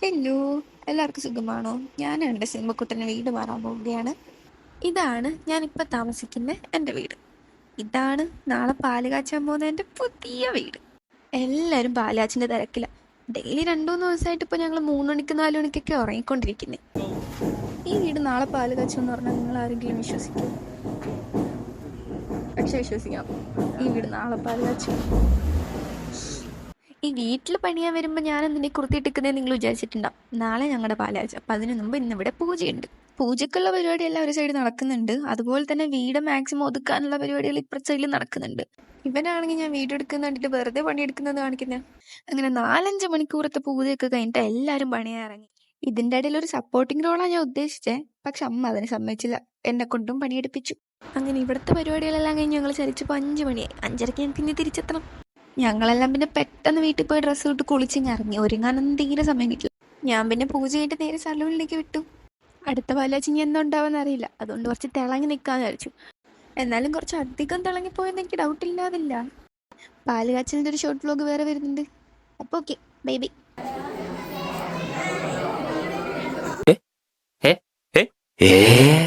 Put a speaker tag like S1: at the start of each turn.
S1: Hello, എല്ലാവർക്കും സുഖമാണോ? ഞാൻ എൻ്റെ സിനിമക്കുട്ടൻ്റെ വീട് മാറാൻ പോവുകയാണ്. ഇതാണ് ഞാനിപ്പോൾ താമസിക്കുന്ന എൻ്റെ വീട്. ഇതാണ് നാളെ പാല് കാച്ചാൻ പോകുന്ന എൻ്റെ പുതിയ വീട്. എല്ലാവരും പാല് കാച്ചിൻ്റെ തിരക്കില്ല. ഡെയിലി 2-3 ദിവസമായിട്ട് ഇപ്പോൾ ഞങ്ങൾ 3 മണിക്ക് 4 മണിക്കൊക്കെ ഉറങ്ങിക്കൊണ്ടിരിക്കുന്നത്. ഈ വീട് നാളെ പാല് കാച്ചുമെന്ന് പറഞ്ഞാൽ നിങ്ങൾ ആരെങ്കിലും വിശ്വസിക്കും? പക്ഷെ വിശ്വസിക്കാം, ഈ വീട് നാളെ പാല് കാച്ചും. ഈ വീട്ടിൽ പണിയാൻ വരുമ്പോൾ ഞാൻ എന്തിനെ കുർത്തിയിട്ടിരിക്കുന്നത് നിങ്ങൾ വിചാരിച്ചിട്ടുണ്ടാവും. നാളെ ഞങ്ങളുടെ പാലാഴ്ച, അപ്പം അതിനു മുമ്പ് ഇന്നിവിടെ പൂജയുണ്ട്. പൂജക്കുള്ള പരിപാടിയെല്ലാം ഒരു സൈഡ് നടക്കുന്നുണ്ട്. അതുപോലെ തന്നെ വീട് മാക്സിമം ഒതുക്കാനുള്ള പരിപാടികൾ ഇപ്പുറത്തെ സൈഡിൽ നടക്കുന്നുണ്ട്. ഇവനാണെങ്കിൽ ഞാൻ വീഡിയോ എടുക്കുന്ന കണ്ടിട്ട് വെറുതെ പണിയെടുക്കുന്നത് കാണിക്കുന്നത്. അങ്ങനെ 4-5 മണിക്കൂറത്തെ പൂജയൊക്കെ കഴിഞ്ഞിട്ട് എല്ലാവരും പണിയാൻ ഇറങ്ങി. ഇതിൻ്റെ ഇടയിൽ ഒരു സപ്പോർട്ടിങ് റോളാണ് ഞാൻ ഉദ്ദേശിച്ചത്. പക്ഷെ അമ്മ അതിനെ സമ്മതിച്ചില്ല. എന്നെ കൊണ്ടും പണിയെടുപ്പിച്ചു. അങ്ങനെ ഇവിടുത്തെ പരിപാടികളെല്ലാം കഴിഞ്ഞ് ഞങ്ങൾ ചലിച്ചപ്പോൾ 5 മണിയായി. 5:30 ഞങ്ങൾക്ക് ഇനി തിരിച്ചെത്തണം. ഞങ്ങളെല്ലാം പിന്നെ പെട്ടെന്ന് വീട്ടിൽ പോയി ഡ്രസ്സ് ഇട്ട് കുളിച്ചിങ്ങ് ഇറങ്ങി. ഒരുങ്ങാനൊന്നും തീരെ സമയം കിട്ടില്ല. ഞാൻ പിന്നെ പൂജ കഴിഞ്ഞിട്ട് നേരെ സലൂണിലേക്ക് വിട്ടു. അടുത്ത പാലാച്ചി ഇനി എന്താ അറിയില്ല. അതുകൊണ്ട് കുറച്ച് തിളങ്ങി നിൽക്കാന്ന് വിചാരിച്ചു. എന്നാലും കുറച്ച് അധികം തിളങ്ങിപ്പോയെന്ന് എനിക്ക് ഡൗട്ടില്ലാതില്ല. പാല് കാച്ചിലിൻ്റെ ഒരു ഷോർട്ട് വ്ലോഗ് വേറെ വരുന്നുണ്ട്. അപ്പോൾ ഓക്കെ, ബൈ ബൈ.
S2: ഏ ഏ ഏ